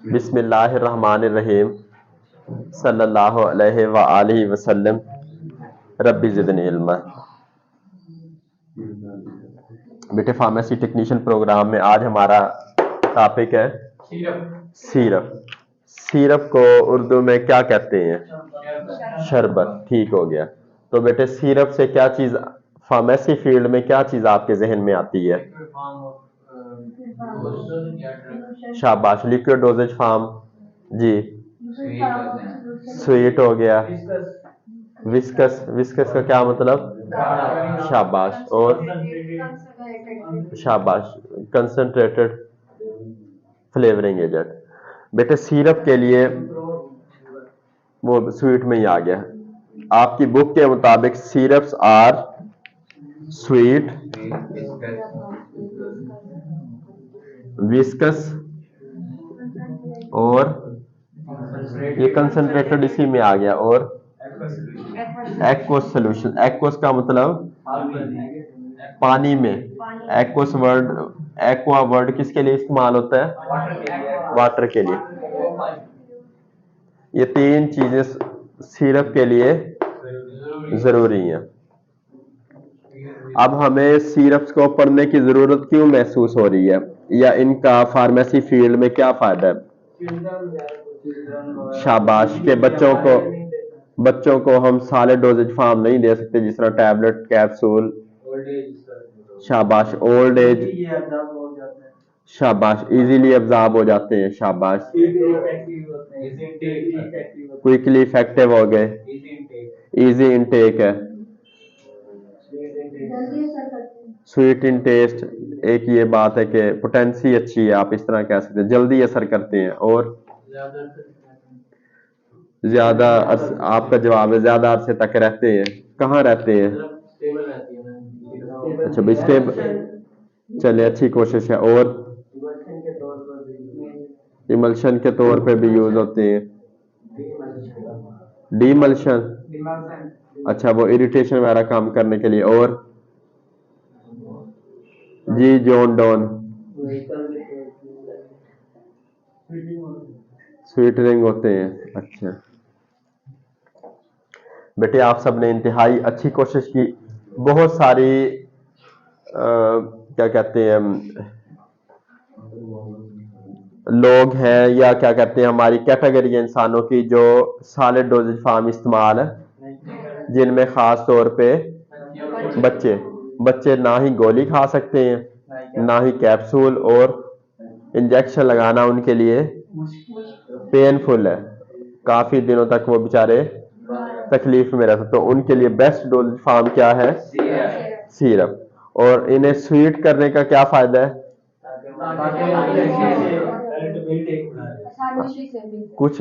बिस्मिल्लाहिर्रहमानिर्रहीम सल्लल्लाहु अलैहि व आलिहि वसल्लम रब्बी ज़िदनी इल्मा। बेटे फार्मेसी टेक्नीशियन प्रोग्राम में आज हमारा टॉपिक है सीरप। सीरप को उर्दू में क्या कहते हैं? शरबत। ठीक हो गया। तो बेटे सीरप से क्या चीज फार्मेसी फील्ड में क्या चीज आपके जहन में आती है? शाबाश, लिक्विड डोजेज फार्म। जी, स्वीट हो गया। विस्कस, विस्कस का क्या मतलब? शाबाश। और शाबाश, कंसंट्रेटेड फ्लेवरिंग एजेंट। बेटे सीरप के लिए वो स्वीट में ही आ गया। आपकी बुक के मुताबिक सीरप्स आर स्वीट, विस्कस और ये कंसंट्रेटेड इसी में आ गया, और एक्वस सोल्यूशन। एक्वस का मतलब पानी में। एक्वस वर्ड, एक्वा वर्ड किसके लिए इस्तेमाल होता है? वाटर के लिए। ये तीन चीजें सिरप के लिए जरूरी हैं। अब हमें सिरप्स को पढ़ने की जरूरत क्यों महसूस हो रही है, या इनका फार्मेसी फील्ड में क्या फायदा है? शाबाश के बच्चों को हम सॉलिड डोजेज फार्म नहीं दे सकते, जिस तरह टैबलेट, कैप्सूल। शाबाश, ओल्ड एज। शाबाश, इजीली अब्जॉर्ब हो जाते हैं। शाबाश, क्विकली इफेक्टिव हो गए, इजी इनटेक है, स्वीट इन टेस्ट। एक ये बात है कि पोटेंसी अच्छी है, आप इस तरह कह सकते हैं, जल्दी असर करते हैं। और ज्यादा आपका जवाब है ज्यादा अरसे तक रहते हैं। कहाँ रहते हैं? अच्छा भाई, स्टेबल। चले, अच्छी कोशिश है। और इमल्शन के तौर पे भी यूज होते हैं। डीमल्शन, अच्छा, वो इरिटेशन वगैरह काम करने के लिए। और जी, जॉन डॉन, स्वीटनिंग होते हैं। अच्छा बेटे, आप सबने इंतहाई अच्छी कोशिश की। बहुत सारी क्या कहते हैं लोग हैं, या क्या कहते हैं हमारी कैटेगरी है इंसानों की, जो सॉलिड डोजेज फार्म इस्तेमाल है, जिनमें खास तौर पे बच्चे बच्चे ना ही गोली खा सकते हैं, ना ही कैप्सूल, और इंजेक्शन लगाना उनके लिए पेनफुल है। काफी दिनों तक वो बेचारे तकलीफ में रहते। तो उनके लिए बेस्ट डोजेज फार्म क्या है? सिरप। और इन्हें स्वीट करने का क्या फायदा है? कुछ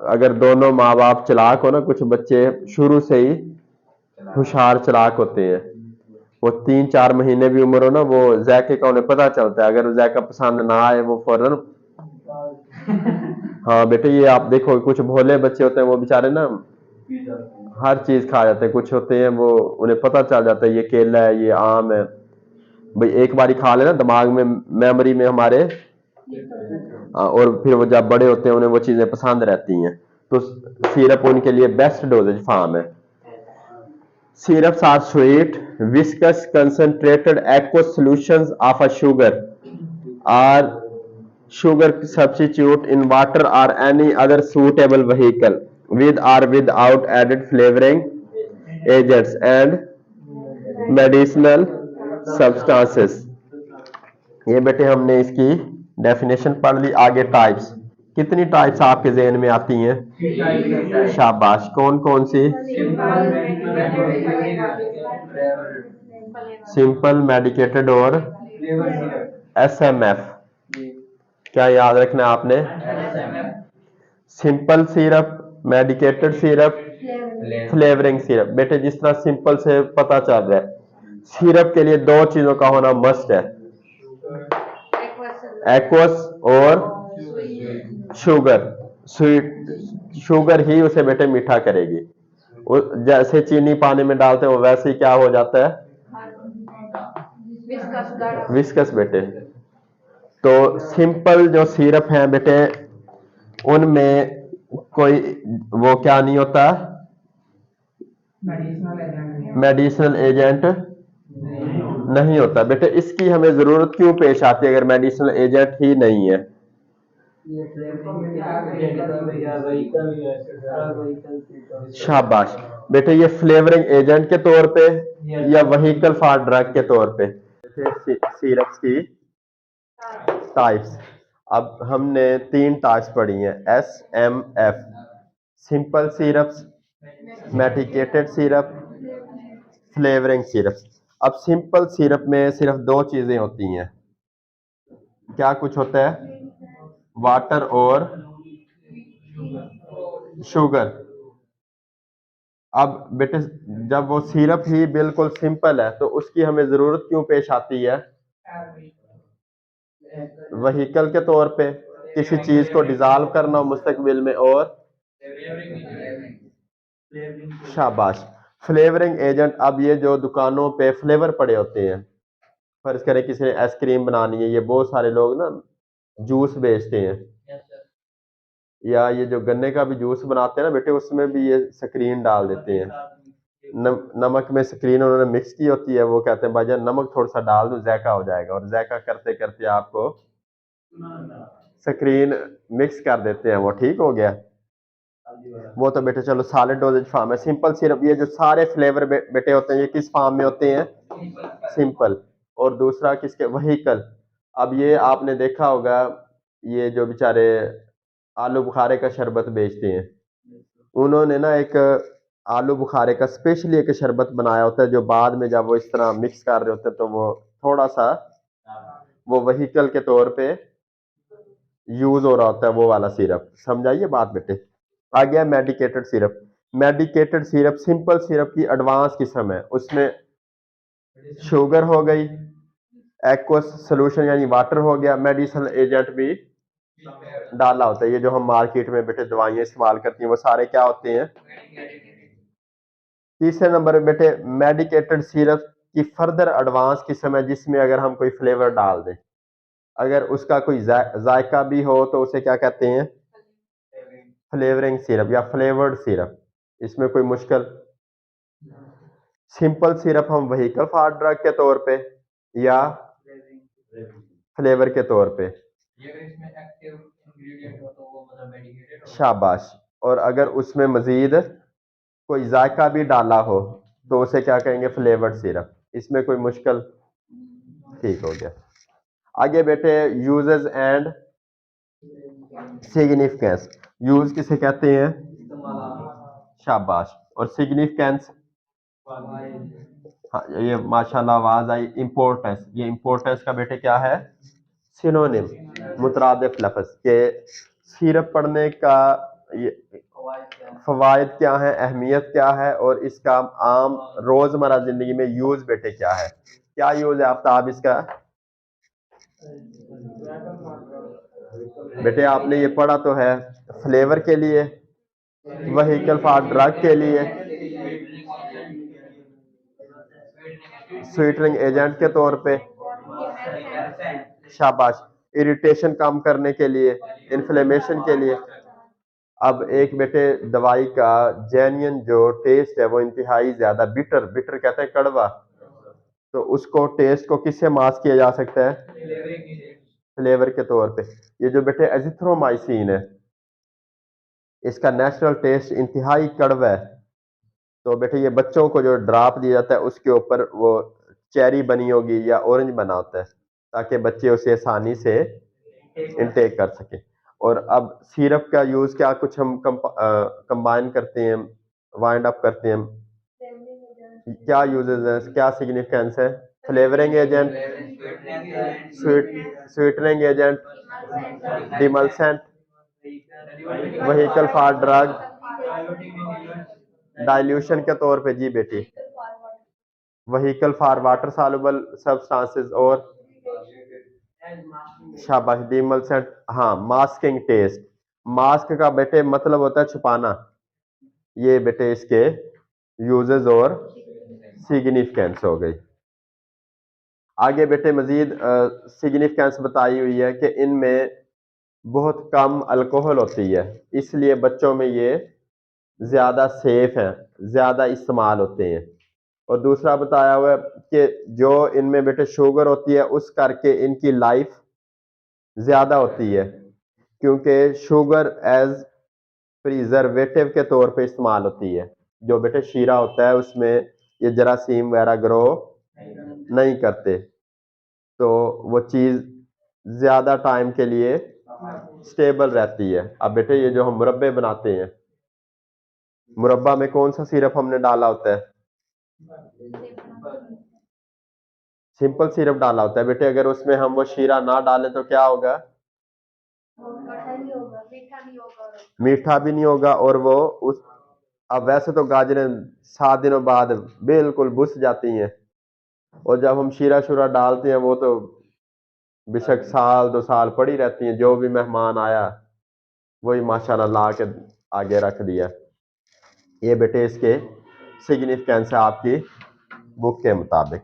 अगर दोनों माँ बाप चालाक हो ना, कुछ बच्चे शुरू से ही होशियार चालाक होते हैं। वो 3-4 महीने भी उम्र हो ना, वो जायके का उन्हें पता चलता है। अगर वो जायका पसंद ना आए, वो फौरन। हाँ बेटे, ये आप देखो, कुछ भोले बच्चे होते हैं, वो बेचारे ना हर चीज खा जाते हैं। कुछ होते हैं वो, उन्हें पता चल जाता है ये केला है, ये आम है। भाई एक बारी खा लेना, दिमाग में, मेमोरी में हमारे। और फिर वो जब बड़े होते हैं उन्हें वो चीजें पसंद रहती हैं। तो सिरप उनके लिए बेस्ट डोजेज फार्म है। Syrups are sweet, viscous, concentrated aqueous solutions of a sugar or sugar substitute in water or any other suitable vehicle, with or without added flavoring agents and medicinal substances। ये बेटे हमने इसकी definition पढ़ ली। आगे types, कितनी types आपके जहन में आती हैं? शाबाश, कौन कौन सी? सिंपल, मेडिकेटेड और एसएमएफ। क्या याद रखना आपने? Simple syrup, medicated syrup, flavouring syrup. बेटे जिस तरह सिंपल से पता चल रहा है, सिरप के लिए दो चीजों का होना मस्ट है, एक्वस और शुगर। स्वीट शुगर ही उसे बेटे मीठा करेगी। जैसे चीनी पानी में डालते हैं, वो वैसे ही क्या हो जाता है? विस्कस बेटे। तो सिंपल जो सिरप हैं बेटे उनमें कोई वो क्या नहीं होता, मेडिसिनल एजेंट नहीं होता बेटे। इसकी हमें जरूरत क्यों पेश आती है अगर मेडिसिनल एजेंट ही नहीं है? शाबाश बेटे, ये फ्लेवरिंग एजेंट के तौर पे या वहीकल फॉर ड्रग के तौर पे? सिरप्स की टाइप्स, अब हमने तीन टाइप्स पढ़ी हैं, SMF, simple syrups, medicated syrup, flavouring syrup. अब सिंपल सिरप में सिर्फ दो चीजें होती हैं, क्या कुछ होता है? वाटर और शुगर। अब बेटे जब वो सिरप ही बिल्कुल सिंपल है तो उसकी हमें जरूरत क्यों पेश आती है? वहीकल के तौर पे किसी चीज को डिजॉल्व करना हो मुस्तकबिल में, और शाबाश फ्लेवरिंग एजेंट। अब ये जो दुकानों पे फ्लेवर पड़े होते हैं, फर्ज करें किसी ने आइसक्रीम बनानी है, ये बहुत सारे लोग ना जूस बेचते हैं, या ये जो गन्ने का भी जूस बनाते हैं ना बेटे, उसमें भी ये स्क्रीन डाल देते हैं। नमक में स्क्रीन उन्होंने मिक्स की होती है, वो कहते हैं भाईजान नमक थोड़ा सा डाल दो जायका हो जाएगा, और जायका करते करते आपको स्क्रीन मिक्स कर देते हैं, वो ठीक हो गया। वो तो बेटे चलो सॉलिड डोजेज फॉर्म है। सिंपल सिरप, ये जो सारे फ्लेवर बेटे होते हैं ये किस फॉर्म में होते हैं? सिंपल। और दूसरा किसके? वहीकल। अब ये आपने देखा होगा, ये जो बेचारे आलू बुखारे का शरबत बेचते हैं, उन्होंने ना एक आलू बुखारे का स्पेशली एक शरबत बनाया होता है, जो बाद में जब वो इस तरह मिक्स कर रहे होते हैं तो वो थोड़ा सा वो वहीकल के तौर पे यूज हो रहा होता है, वो वाला सिरप। समझाइए बात बेटे। आ गया medicated syrup. Medicated syrup simple syrup की एडवांस किस्म है, उसमें शुगर हो गई, एक्वस सोल्यूशन यानी वाटर हो गया, मेडिसिनल एजेंट भी डाला होता है। ये जो हम मार्केट में बेटे दवाइयां इस्तेमाल करती हैं वो सारे क्या होते हैं? तीसरे नंबर पे बेटे मेडिकेटेड सिरप की फर्दर एडवांस किस्म है, जिसमें अगर हम कोई फ्लेवर डाल दें, अगर उसका कोई जायका भी हो तो उसे क्या कहते हैं? फ्लेवरिंग सिरप या फ्लेवर्ड सिरप। इसमें कोई मुश्किल? सिंपल सिरप हम व्हीकल फॉर ड्रग के तौर पे या फ्लेवर के तौर पे? शाबाश। और अगर उसमें मजीद कोई जायका भी डाला हो तो उसे क्या कहेंगे? Flavoured syrup. इसमें कोई मुश्किल? ठीक हो गया। आगे बेटे यूजेस एंड सिग्निफिकेंस। यूज किसे कहते हैं? शाबाश। और सिग्निफिकेंस? हाँ, ये माशाल्लाह आवाज आई। इम्पोर्टेंस, ये इम्पोर्टेंस का बेटे क्या है? सिनोनिम, मुतरादिफ लफ्ज के। सिरप पढ़ने का ये फवायद क्या है, अहमियत क्या है, और इसका आम रोजमर्रा जिंदगी में यूज बेटे क्या है? क्या यूज है आफ्ताब इसका? बेटे आपने ये पढ़ा तो है, फ्लेवर के लिए, वहीकल फॉर ड्रग के लिए, स्वीटनिंग एजेंट के तौर पे, शाबाश, इरिटेशन कम करने के लिए, इन्फ्लेमेशन के लिए। अब एक बेटे दवाई का जेन्युइन जो टेस्ट है वो इंतहाई ज्यादा बिटर, बिटर कहते हैं कड़वा, तो उसको टेस्ट को किससे मास्क किया जा सकता है? फ्लेवर के तौर पे। ये जो बेटे एजिथ्रोमाइसिन है, इसका नेचुरल टेस्ट इंतहाई कड़वा है, तो बेटे ये बच्चों को जो ड्रॉप दिया जाता है उसके ऊपर वो चेरी बनी होगी या ऑरेंज बना होता है, ताकि बच्चे उसे आसानी से इनटेक कर सके। और अब सिरप का यूज क्या कुछ हम कंबाइन करते हैं, वाइंड अप करते हैं, क्या यूजेस है, क्या सिग्निफिकेंस है? Flavouring agent, sweetening agent, demulcent, vehicle for drug, dilution के तौर पे। जी बेटी, vehicle for water soluble substances, और शाबाश डिमल्सेंट। हाँ, मास्किंग टेस्ट। मास्क का बेटे मतलब होता है छुपाना। ये बेटे इसके यूजेस और सिग्निफिकेंस हो गई। आगे बेटे मजीद सिग्निफिकेंस बताई हुई है कि इनमें बहुत कम अल्कोहल होती है, इसलिए बच्चों में ये ज़्यादा सेफ हैं, ज़्यादा इस्तेमाल होते हैं। और दूसरा बताया हुआ है कि जो इनमें बेटे शुगर होती है उस करके इनकी लाइफ ज़्यादा होती है, क्योंकि शुगर एज प्रिजर्वेटिव के तौर पे इस्तेमाल होती है। जो बेटे शीरा होता है उसमें ये जरासीम वगैरह ग्रो नहीं करते, तो वो चीज़ ज़्यादा टाइम के लिए स्टेबल रहती है। अब बेटे ये जो हम मुरब्बे बनाते हैं, मुरब्बा में कौन सा सिरप हमने डाला होता है? सिंपल सिरप डाला होता है बेटे। अगर उसमें हम वो शीरा ना डालें तो क्या होगा? मीठा भी नहीं होगा और वो उस अब वैसे तो गाजरें 7 दिनों बाद बिल्कुल बुस जाती हैं, और जब हम शीरा शूरा डालते हैं वो तो बेशक साल 2 साल पड़ी रहती हैं। जो भी मेहमान आया वही माशाल्लाह ला के आगे रख दिया। ये बेटे इसके सिग्निफिकेंस है आपकी बुक के मुताबिक।